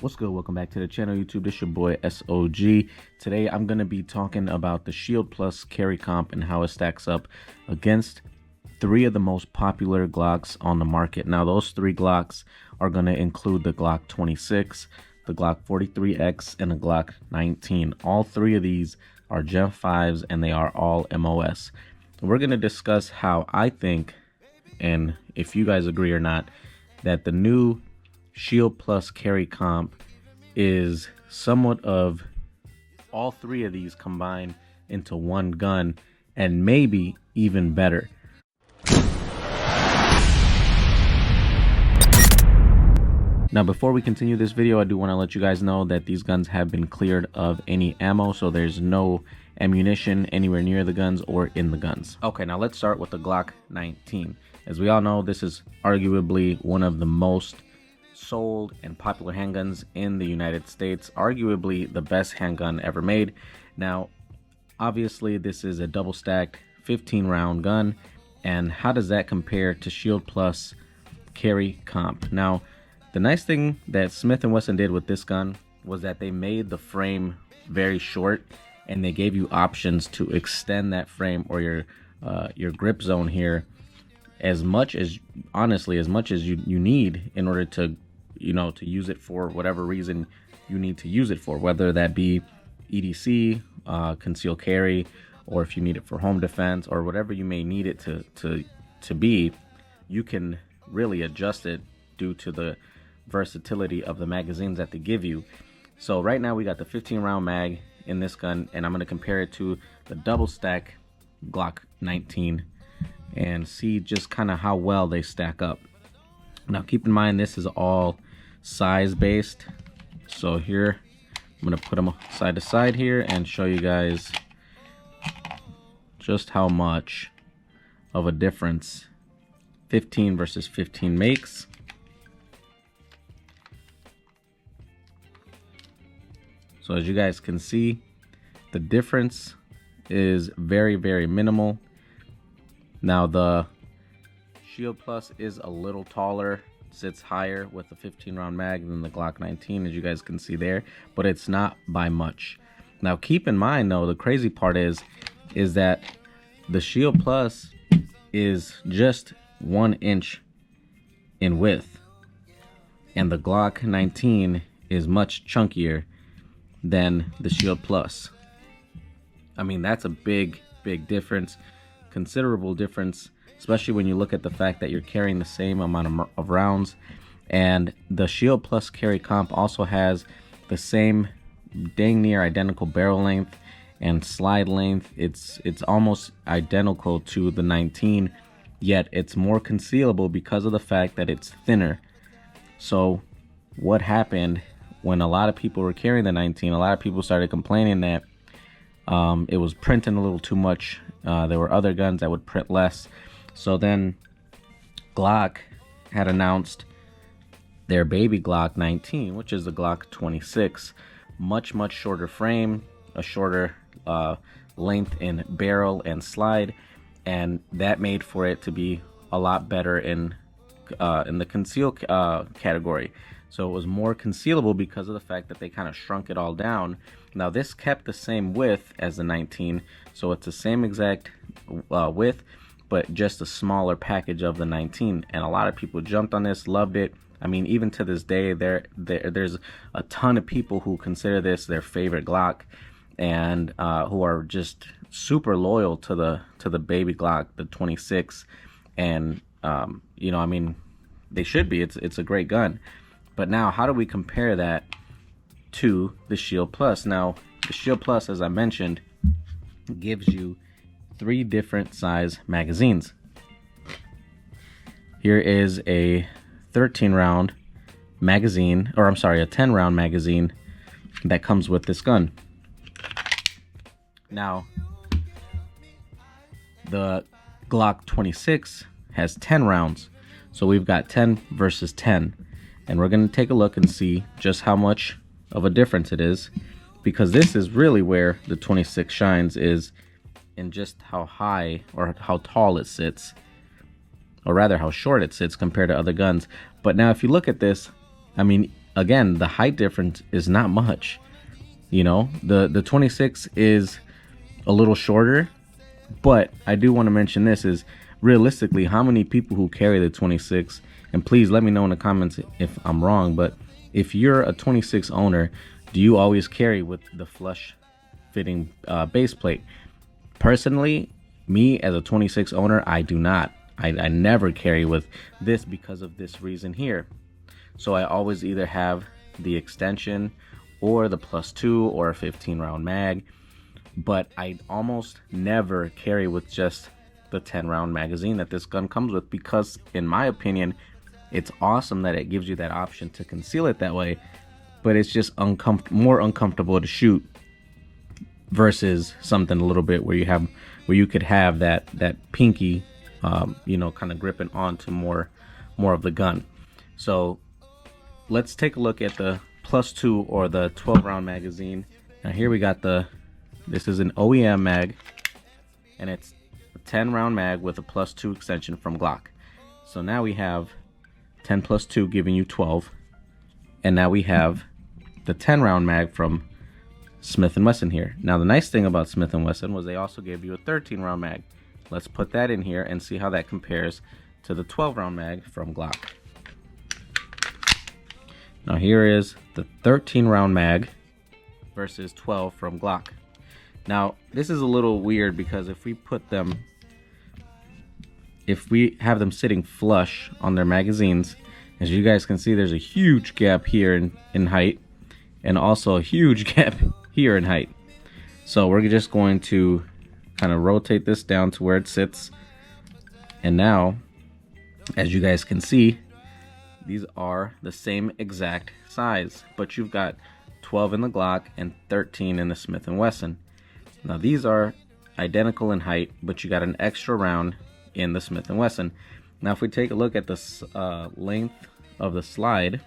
What's good? Welcome back to the channel, YouTube. This your boy S.O.G. Today I'm going to be talking about the Shield Plus carry comp and how it stacks up against three of the most popular Glocks on the market. Now those three Glocks are going to include the Glock 26, the Glock 43X, and the Glock 19. All three of these are Gen 5s and they are all MOS. We're going to discuss how I think, and if you guys agree or not, that the new Shield Plus carry comp is somewhat of all three of these combined into one gun, and maybe even better. Now before we continue this video, I do want to let you guys know that these guns have been cleared of any ammo, so there's no ammunition anywhere near the guns or in the guns. Okay, now let's start with the Glock 19. As we all know, this is arguably one of the most sold and popular handguns in the United States, arguably the best handgun ever made. Now obviously this is a double stacked 15 round gun, and how does that compare to Shield Plus carry comp? Now the nice thing that Smith & Wesson did with this gun was that they made the frame very short, and they gave you options to extend that frame or your grip zone here as much as, honestly, as much as you need in order to, to use it for whatever reason you need to use it for, whether that be EDC, concealed carry, or if you need it for home defense or whatever you may need it to be. You can really adjust it due to the versatility of the magazines that they give you. So right now we got the 15 round mag in this gun, and I'm going to compare it to the double stack Glock 19 and see just kind of how well they stack up. Now keep in mind, this is all size based, so here I'm going to put them side to side here and show you guys just how much of a difference 15 versus 15 makes. So as you guys can see, the difference is very, very minimal. Now the Shield Plus is a little taller, sits higher with the 15 round mag than the Glock 19, as you guys can see there, but it's not by much. Now keep in mind though, the crazy part is that the Shield Plus is just 1 inch in width, and the Glock 19 is much chunkier than the Shield Plus. I mean, that's a big difference, considerable difference, especially when you look at the fact that you're carrying the same amount of rounds. And the Shield Plus carry comp also has the same dang near identical barrel length and slide length. It's almost identical to the 19, yet it's more concealable because of the fact that it's thinner. So what happened when a lot of people were carrying the 19, a lot of people started complaining that it was printing a little too much. There were other guns that would print less. So then Glock had announced their baby Glock 19, which is the Glock 26. Much shorter frame, a shorter length in barrel and slide, and that made for it to be a lot better in the conceal category. So it was more concealable because of the fact that they kind of shrunk it all down. Now this kept the same width as the 19, so it's the same exact width, but just a smaller package of the 19. And a lot of people jumped on this, loved it. I mean, even to this day, there's a ton of people who consider this their favorite Glock, and who are just super loyal to the baby Glock, the 26. And I mean, they should be. It's a great gun. But now, how do we compare that to the Shield Plus? Now, the Shield Plus, as I mentioned, gives you 3 different size magazines. Here is a 13 round magazine, or I'm sorry, a 10 round magazine that comes with this gun. Now, the Glock 26 has 10 rounds. So we've got 10 versus 10. And we're going to take a look and see just how much of a difference it is, because this is really where the 26 shines, is in just how high or how tall it sits, or rather how short it sits compared to other guns. But now if you look at this, I mean, again, the height difference is not much. You know, the 26 is a little shorter, but I do want to mention this is realistically how many people who carry the 26, and please let me know in the comments if I'm wrong, but if you're a 26 owner, do you always carry with the flush fitting base plate? Personally, me as a 26 owner, I do not. I never carry with this because of this reason here. So I always either have the extension or the +2 or a 15 round mag, but I almost never carry with just the 10 round magazine that this gun comes with, because in my opinion, it's awesome that it gives you that option to conceal it that way, but it's just more uncomfortable to shoot versus something a little bit where you could have that pinky, you know, kind of gripping onto more of the gun. So let's take a look at the +2 or the 12 round magazine. Now here we got this is an OEM mag, and it's a 10 round mag with a +2 extension from Glock. So now we have 10 + 2 giving you 12, and now we have the 10 round mag from Smith & Wesson here. Now the nice thing about Smith & Wesson was they also gave you a 13 round mag. Let's put that in here and see how that compares to the 12 round mag from Glock. Now here is the 13 round mag versus 12 from Glock. Now this is a little weird because if we have them sitting flush on their magazines, as you guys can see, there's a huge gap here in height, and also a huge gap here in height. So we're just going to kind of rotate this down to where it sits, and now as you guys can see, these are the same exact size, but you've got 12 in the Glock and 13 in the Smith & Wesson. Now these are identical in height, but you got an extra round in the Smith & Wesson. Now if we take a look at the length of the slide,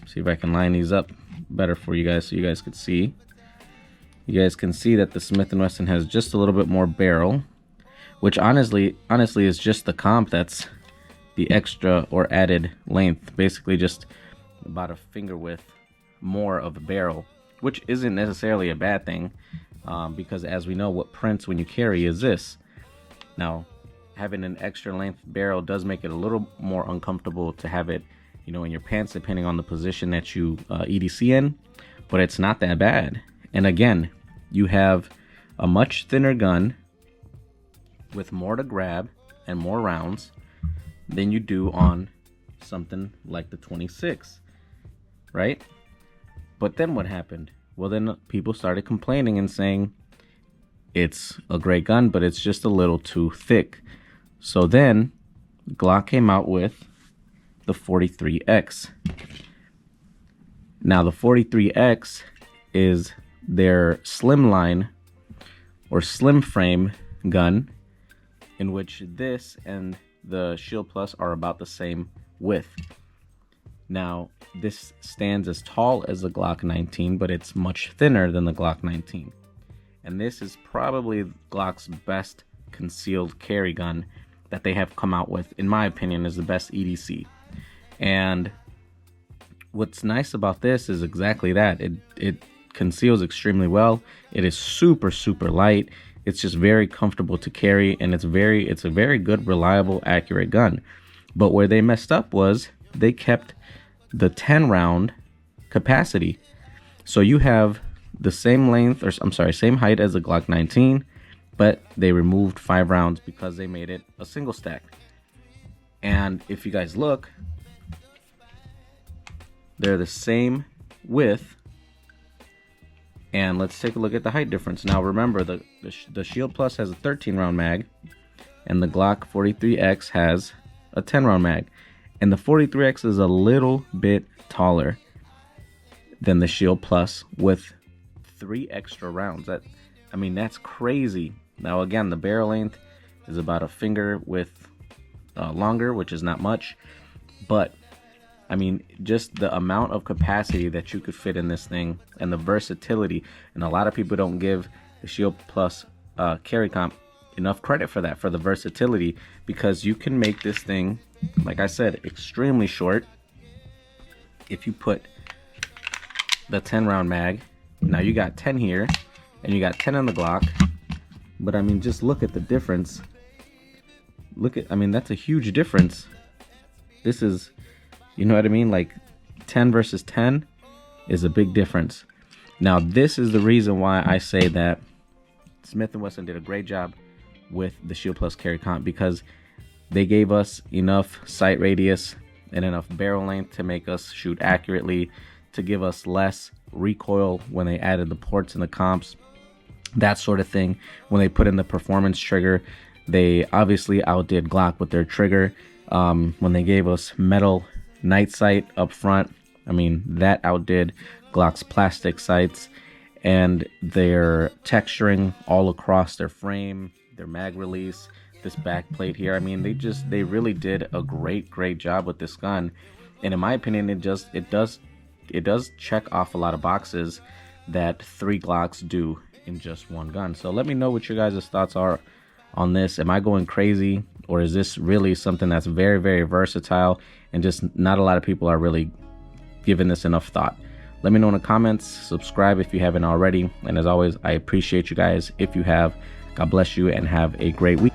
see if I can line these up better for you guys so you guys could see. You guys can see that the Smith & Wesson has just a little bit more barrel, which honestly is just the comp that's the extra or added length, basically just about a finger width more of a barrel, which isn't necessarily a bad thing, because as we know, what prints when you carry is this. Now having an extra length barrel does make it a little more uncomfortable to have it, you know, in your pants, depending on the position that you EDC in, but it's not that bad. And again, you have a much thinner gun with more to grab and more rounds than you do on something like the 26, right? But then what happened? Well, then people started complaining and saying it's a great gun, but it's just a little too thick. So then Glock came out with the 43X. Now the 43X is their slimline or slim frame gun, in which this and the Shield Plus are about the same width. Now this stands as tall as the Glock 19, but it's much thinner than the Glock 19. And this is probably Glock's best concealed carry gun that they have come out with, in my opinion, is the best EDC. And what's nice about this is exactly that. It conceals extremely well. It is super light. It's just very comfortable to carry, and it's a very good, reliable, accurate gun. But where they messed up was they kept the 10 round capacity. So you have the same length, or I'm sorry, same height as the Glock 19, but they removed 5 rounds because they made it a single stack. And if you guys look, they're the same width. And let's take a look at the height difference. Now remember, the Shield Plus has a 13 round mag, and the Glock 43X has a 10 round mag. And the 43X is a little bit taller than the Shield Plus with 3 extra rounds. That's crazy. Now again, the barrel length is about a finger width longer, which is not much, but I mean, just the amount of capacity that you could fit in this thing and the versatility. And a lot of people don't give the Shield Plus carry comp enough credit for that, for the versatility, because you can make this thing, like I said, extremely short. If you put the 10 round mag. Now you got 10 here, and you got 10 on the Glock. But I mean, just look at the difference. I mean, that's a huge difference. This is, you know what I mean? Like 10 versus 10 is a big difference. Now, this is the reason why I say that Smith & Wesson did a great job with the Shield Plus carry comp, because they gave us enough sight radius and enough barrel length to make us shoot accurately, to give us less recoil when they added the ports and the comps, that sort of thing. When they put in the performance trigger, they obviously outdid Glock with their trigger. When they gave us metal night sight up front, I mean, that outdid Glock's plastic sights. And their texturing all across their frame, their mag release, this back plate here, I mean, they really did a great job with this gun. And in my opinion, it does check off a lot of boxes that 3 Glocks do in just one gun. So let me know what your guys' thoughts are on this. Am I going crazy, or is this really something that's very versatile and just not a lot of people are really giving this enough thought? Let me know in the comments. Subscribe if you haven't already, and as always, I appreciate you guys if you have. God bless you and have a great week.